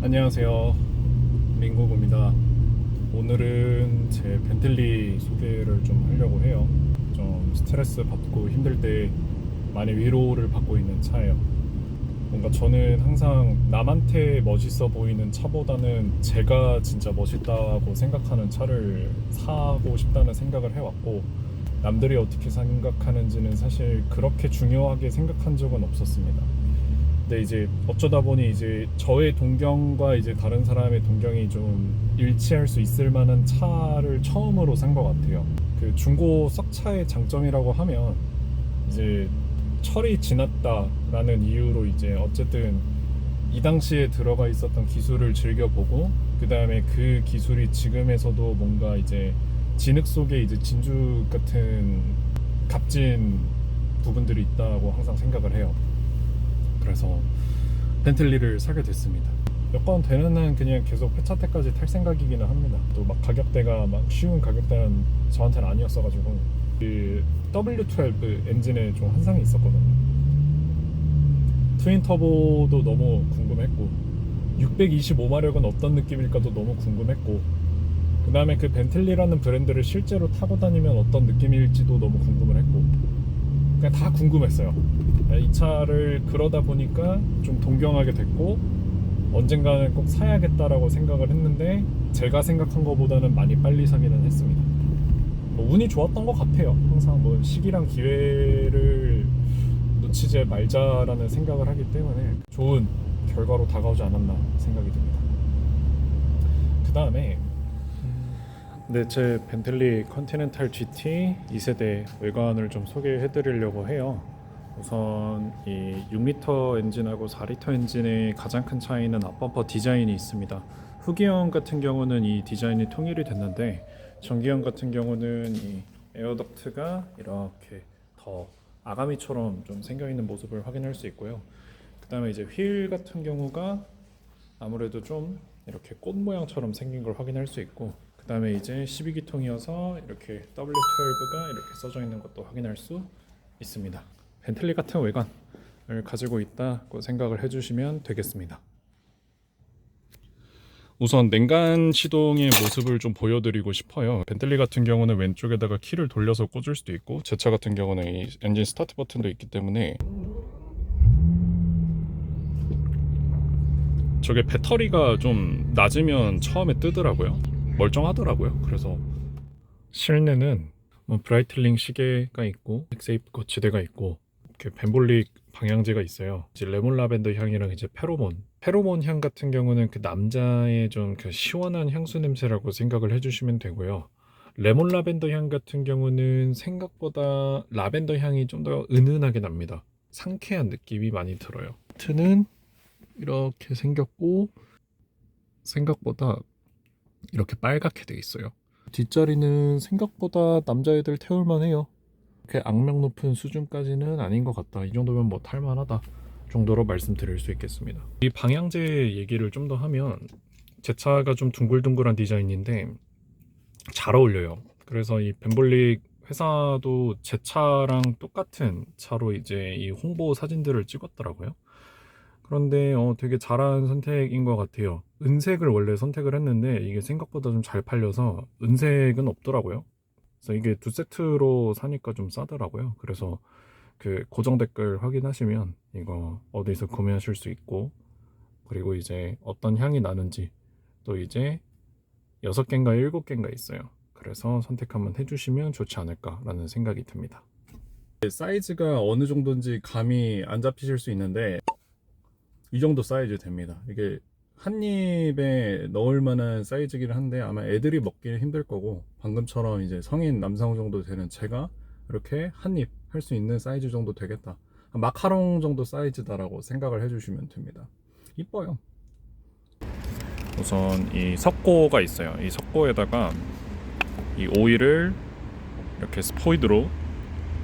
안녕하세요, 민국입니다. 오늘은 제 벤틀리 소개를 좀 하려고 해요. 좀 스트레스 받고 힘들 때 많이 위로를 받고 있는 차예요. 뭔가 저는 항상 남한테 멋있어 보이는 차보다는 제가 진짜 멋있다고 생각하는 차를 사고 싶다는 생각을 해왔고, 남들이 어떻게 생각하는지는 사실 그렇게 중요하게 생각한 적은 없었습니다. 근데 이제 어쩌다 보니 이제 저의 동경과 이제 다른 사람의 동경이 좀 일치할 수 있을 만한 차를 처음으로 산 것 같아요. 그 중고 썩차의 장점이라고 하면 이제 철이 지났다라는 이유로 이제 어쨌든 이 당시에 들어가 있었던 기술을 즐겨보고, 그 다음에 그 기술이 지금에서도 뭔가 이제 진흙 속에 이제 진주 같은 값진 부분들이 있다고 항상 생각을 해요. 그래서 벤틀리를 사게 됐습니다. 여건 되는 한 그냥 계속 회차 때까지 탈 생각이기는 합니다. 또 막 가격대가 막 쉬운 가격대는 저한테는 아니었어가지고, 그 W12 엔진에 좀 환상이 있었거든요. 트윈 터보도 너무 궁금했고, 625마력은 어떤 느낌일까도 너무 궁금했고, 그 다음에 그 벤틀리라는 브랜드를 실제로 타고 다니면 어떤 느낌일지도 너무 궁금을 했고, 그냥 다 궁금했어요. 이 차를 그러다 보니까 좀 동경하게 됐고, 언젠가는 꼭 사야겠다라고 생각을 했는데 제가 생각한 것보다는 많이 빨리 사기는 했습니다. 뭐 운이 좋았던 것 같아요. 항상 뭐 시기랑 기회를 놓치지 말자라는 생각을 하기 때문에 좋은 결과로 다가오지 않았나 생각이 듭니다. 그 다음에 제 벤틀리 컨티넨탈 GT 2세대 외관을 좀 소개해 드리려고 해요. 우선 이 6리터 엔진하고 4리터 엔진의 가장 큰 차이는 앞범퍼 디자인이 있습니다. 후기형 같은 경우는 이 디자인이 통일이 됐는데, 전기형 같은 경우는 이 에어덕트가 이렇게 더 아가미처럼 좀 생겨있는 모습을 확인할 수 있고요. 그 다음에 이제 휠 같은 경우가 아무래도 좀 이렇게 꽃 모양처럼 생긴 걸 확인할 수 있고, 그 다음에 이제 12기통이어서 이렇게 W12가 이렇게 써져 있는 것도 확인할 수 있습니다. 벤틀리 같은 외관을 가지고 있다고 생각을 해주시면 되겠습니다. 우선 냉간 시동의 모습을 좀 보여드리고 싶어요. 벤틀리 같은 경우는 왼쪽에다가 키를 돌려서 꽂을 수도 있고, 제 차 같은 경우는 이 엔진 스타트 버튼도 있기 때문에 저게 배터리가 좀 낮으면 처음에 뜨더라고요. 멀쩡하더라고요. 그래서 실내는 뭐 브라이틀링 시계가 있고, 엑세이프 거치대가 있고, 이렇게 벤볼릭 방향제가 있어요. 이제 레몬 라벤더 향이랑 이제 페로몬 향 같은 경우는 그 남자의 좀 그 시원한 향수 냄새라고 생각을 해주시면 되고요. 레몬 라벤더 향 같은 경우는 생각보다 라벤더 향이 좀 더 은은하게 납니다. 상쾌한 느낌이 많이 들어요. 트는 이렇게 생겼고, 생각보다 이렇게 빨갛게 돼 있어요. 뒷자리는 생각보다 남자애들 태울만 해요. 그렇게 악명 높은 수준까지는 아닌 것 같다, 이 정도면 뭐 탈만하다 정도로 말씀드릴 수 있겠습니다. 이 방향제 얘기를 좀 더 하면, 제 차가 좀 둥글둥글한 디자인인데 잘 어울려요. 그래서 이 벤볼릭 회사도 제 차랑 똑같은 차로 이제 이 홍보 사진들을 찍었더라고요. 그런데 되게 잘한 선택인 것 같아요. 은색을 원래 선택을 했는데 이게 생각보다 좀 잘 팔려서 은색은 없더라고요. 그래서 이게 두 세트로 사니까 좀 싸더라고요. 그래서 그 고정 댓글 확인하시면 이거 어디서 구매하실 수 있고, 그리고 이제 어떤 향이 나는지 또 이제 6개인가 7개인가 있어요. 그래서 선택 한번 해주시면 좋지 않을까라는 생각이 듭니다. 사이즈가 어느 정도인지 감이 안 잡히실 수 있는데, 이 정도 사이즈 됩니다. 이게 한 입에 넣을 만한 사이즈긴 한데 아마 애들이 먹기는 힘들 거고, 방금처럼 이제 성인 남성 정도 되는 제가 이렇게 한 입 할 수 있는 사이즈 정도 되겠다, 마카롱 정도 사이즈다라고 생각을 해주시면 됩니다. 이뻐요. 우선 이 석고가 있어요. 이 석고에다가 이 오일을 이렇게 스포이드로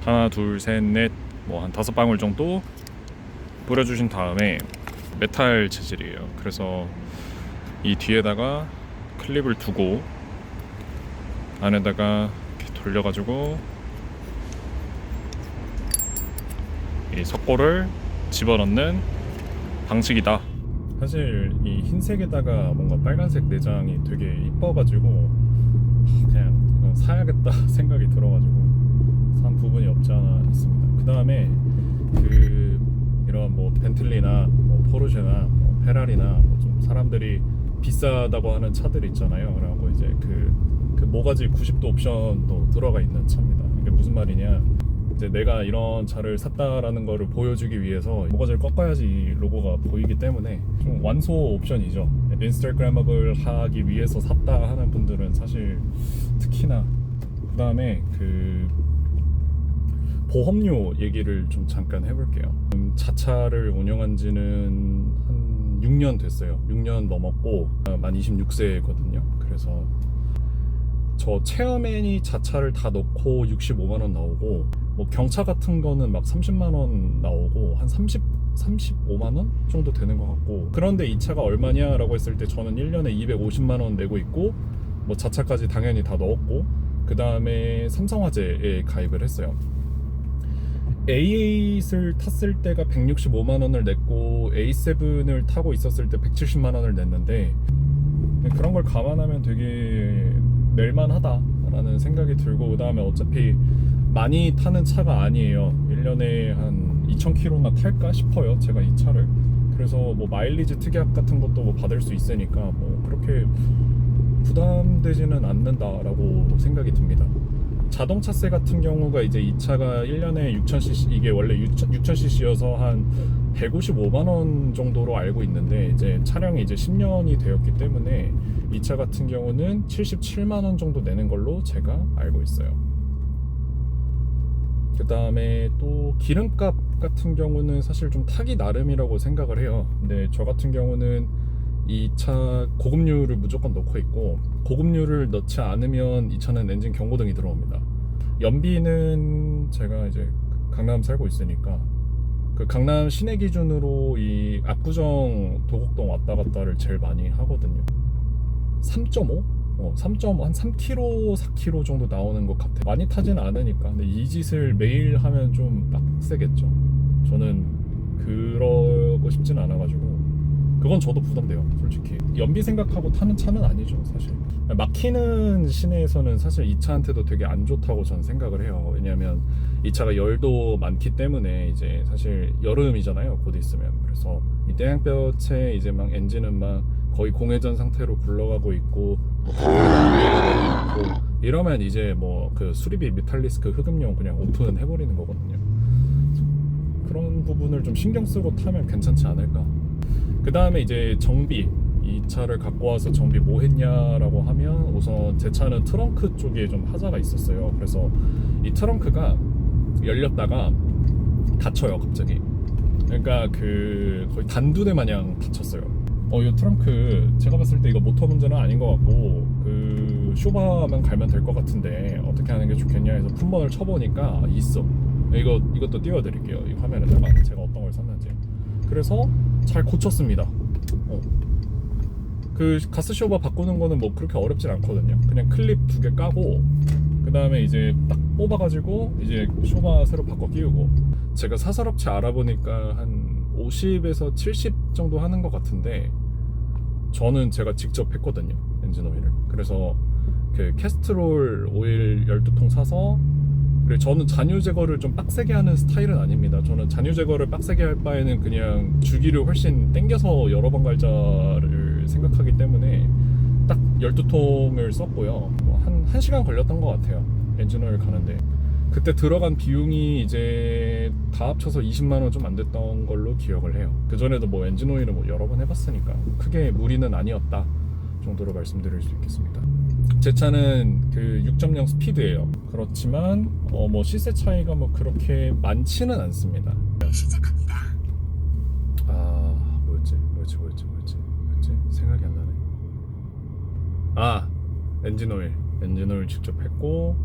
하나 둘 셋 넷 뭐 한 5방울 정도 뿌려주신 다음에, 메탈 재질이에요. 그래서 이 뒤에다가 클립을 두고 안에다가 이렇게 돌려가지고 이 석고를 집어넣는 방식이다 사실 이 흰색에다가 뭔가 빨간색 내장이 되게 이뻐가지고 그냥 이건 사야겠다 생각이 들어가지고 산 부분이 없지 않아 있습니다. 그 다음에 그 이런 뭐 벤틀리나 뭐 포르쉐나 뭐 페라리나 뭐 좀 사람들이 비싸다고 하는 차들 있잖아요. 그리고 이제 그 모가지 90도 옵션도 들어가 있는 차입니다. 이게 무슨 말이냐? 이제 내가 이런 차를 샀다라는 거를 보여주기 위해서 모가지를 꺾어야지 이 로고가 보이기 때문에 좀 완소 옵션이죠. 인스타그램업을 하기 위해서 샀다 하는 분들은 사실 특히나. 그 다음에 그 보험료 얘기를 좀 잠깐 해볼게요. 자차를 운영한 지는 한 6년 됐어요. 6년 넘었고 만 26세거든요. 그래서 저 체어맨이 자차를 다 넣고 65만 원 나오고 뭐 경차 같은 거는 막 30만 원 나오고 한 35만 원 정도 되는 것 같고, 그런데 이 차가 얼마냐라고 했을 때 저는 1년에 250만 원 내고 있고 뭐 자차까지 당연히 다 넣었고 그 다음에 삼성화재에 가입을 했어요. A8을 탔을 때가 165만 원을 냈고 A7을 타고 있었을 때 170만 원을 냈는데 그런 걸 감안하면 되게 낼만하다라는 생각이 들고, 그 다음에 어차피 많이 타는 차가 아니에요. 1년에 한 2,000km나 탈까 싶어요, 제가 이 차를. 그래서 뭐 마일리지 특약 같은 것도 뭐 받을 수 있으니까 뭐 그렇게 부담되지는 않는다라고 생각이 듭니다. 자동차세 같은 경우가 이제 이 차가 1년에 6,000cc, 이게 원래 6,000cc여서 한 155만 원 정도로 알고 있는데 이제 차량이 이제 10년이 되었기 때문에 이 차 같은 경우는 77만 원 정도 내는 걸로 제가 알고 있어요. 그 다음에 또 기름값 같은 경우는 사실 좀 타기 나름이라고 생각을 해요. 근데 저 같은 경우는 이 차 고급류를 무조건 넣고 있고, 고급류를 넣지 않으면 이 차는 엔진 경고등이 들어옵니다. 연비는 제가 이제 강남 살고 있으니까 그 강남 시내 기준으로 이 압구정 도곡동 왔다 갔다를 제일 많이 하거든요. 3.5? 3.5, 한 3km, 4km 정도 나오는 것 같아요. 많이 타지는 않으니까. 근데 이 짓을 매일 하면 좀 빡세겠죠. 저는 그러고 싶진 않아가지고 그건 저도 부담돼요, 솔직히. 연비 생각하고 타는 차는 아니죠, 사실. 막히는 시내에서는 사실 이 차한테도 되게 안 좋다고 저는 생각을 해요. 왜냐하면 이 차가 열도 많기 때문에 이제 사실 여름이잖아요, 곧 있으면. 그래서 이 태양볕에 이제 막 엔진은 막 거의 공회전 상태로 굴러가고 있고 뭐 있고 이러면 이제 뭐 그 수리비 뮤탈리스크 흡음용 그냥 오픈해 버리는 거거든요. 그런 부분을 좀 신경 쓰고 타면 괜찮지 않을까. 그 다음에 이제 정비, 이 차를 갖고 와서 정비 뭐 했냐라고 하면 우선 제 차는 트렁크 쪽에 좀 하자가 있었어요. 그래서 이 트렁크가 열렸다가 닫혀요, 갑자기. 그러니까 그 거의 단두대 마냥 닫혔어요. 이 트렁크 제가 봤을 때 이거 모터 문제는 아닌 것 같고 그 쇼바만 갈면 될 것 같은데 어떻게 하는 게 좋겠냐 해서 품번을 쳐보니까 있어. 이것도 띄워드릴게요, 이 화면에다가 제가 어떤 걸 샀는지. 그래서 잘 고쳤습니다. 그 가스 쇼바 바꾸는 거는 뭐 그렇게 어렵진 않거든요. 그냥 클립 2개 까고 그 다음에 이제 딱 뽑아가지고 이제 쇼바 새로 바꿔 끼우고. 제가 사설업체 알아보니까 한 50에서 70 정도 하는 것 같은데 저는 제가 직접 했거든요, 엔진 오일을. 그래서 그 캐스트롤 오일 12통 사서, 그리고 저는 잔유 제거를 좀 빡세게 하는 스타일은 아닙니다. 저는 잔유 제거를 빡세게 할 바에는 그냥 주기를 훨씬 땡겨서 여러 번 갈자를 생각하기 때문에 딱 12통을 썼고요. 한 1시간 걸렸던 것 같아요, 엔진 오일 가는데. 그때 들어간 비용이 이제 다 합쳐서 20만 원 좀 안 됐던 걸로 기억을 해요. 그 전에도 뭐 엔진 오일은 뭐 여러 번 해봤으니까 크게 무리는 아니었다 정도로 말씀드릴 수 있겠습니다. 제 차는 그 6.0 스피드예요. 그렇지만 뭐 시세 차이가 뭐 그렇게 많지는 않습니다. 시작합니다. 뭐였지? 생각이 안 나네. 엔진 오일 직접 했고,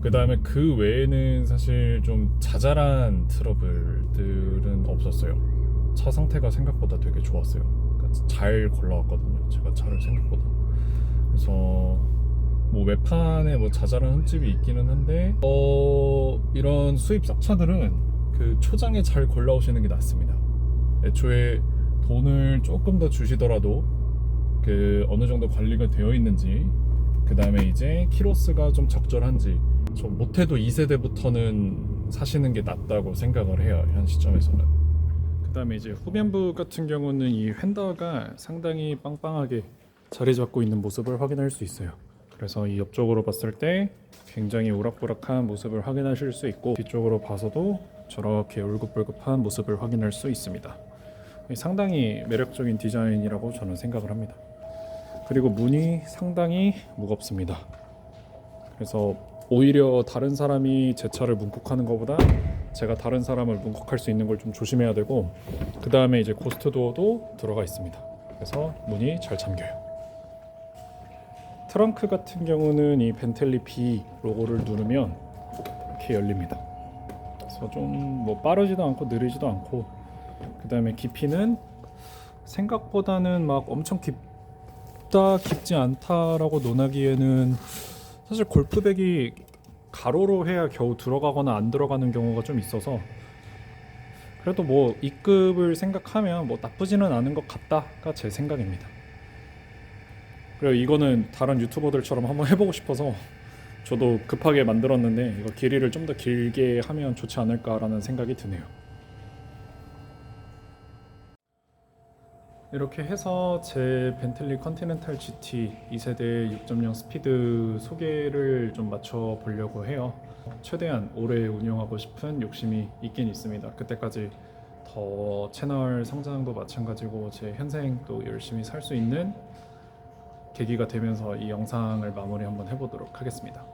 그 다음에 그 외에는 사실 좀 자잘한 트러블들은 없었어요. 차 상태가 생각보다 되게 좋았어요. 그러니까 잘 골라왔거든요, 제가 차를 생각보다. 그래서 뭐 외판에 뭐 자잘한 흠집이 있기는 한데 이런 수입 싹차들은 그 초장에 잘 골라오시는 게 낫습니다. 애초에 돈을 조금 더 주시더라도 그 어느 정도 관리가 되어 있는지, 그 다음에 이제 키로수가 좀 적절한지, 좀 못해도 2세대부터는 사시는 게 낫다고 생각을 해요, 현 시점에서는. 그 다음에 이제 후면부 같은 경우는 이 휀더가 상당히 빵빵하게 자리 잡고 있는 모습을 확인할 수 있어요. 그래서 이 옆쪽으로 봤을 때 굉장히 우락부락한 모습을 확인하실 수 있고, 뒤쪽으로 봐서도 저렇게 울긋불긋한 모습을 확인할 수 있습니다. 상당히 매력적인 디자인이라고 저는 생각을 합니다. 그리고 문이 상당히 무겁습니다. 그래서 오히려 다른 사람이 제 차를 문콕하는 것보다 제가 다른 사람을 문콕할 수 있는 걸 좀 조심해야 되고, 그 다음에 이제 고스트 도어도 들어가 있습니다. 그래서 문이 잘 잠겨요. 트렁크 같은 경우는 이 벤틀리 B 로고를 누르면 이렇게 열립니다. 그래서 좀 뭐 빠르지도 않고 느리지도 않고, 그 다음에 깊이는 생각보다는 막 엄청 깊다 깊지 않다라고 논하기에는 사실 골프백이 가로로 해야 겨우 들어가거나 안 들어가는 경우가 좀 있어서, 그래도 뭐 2급을 생각하면 뭐 나쁘지는 않은 것 같다가 제 생각입니다. 그리고 이거는 다른 유튜버들처럼 한번 해보고 싶어서 저도 급하게 만들었는데, 이거 길이를 좀 더 길게 하면 좋지 않을까라는 생각이 드네요. 이렇게 해서 제 벤틀리 컨티넨탈 GT 2세대 6.0 스피드 소개를 좀 맞춰 보려고 해요. 최대한 오래 운영하고 싶은 욕심이 있긴 있습니다. 그때까지 더 채널 성장도 마찬가지고 제 현생도 열심히 살 수 있는 계기가 되면서 이 영상을 마무리 한번 해보도록 하겠습니다.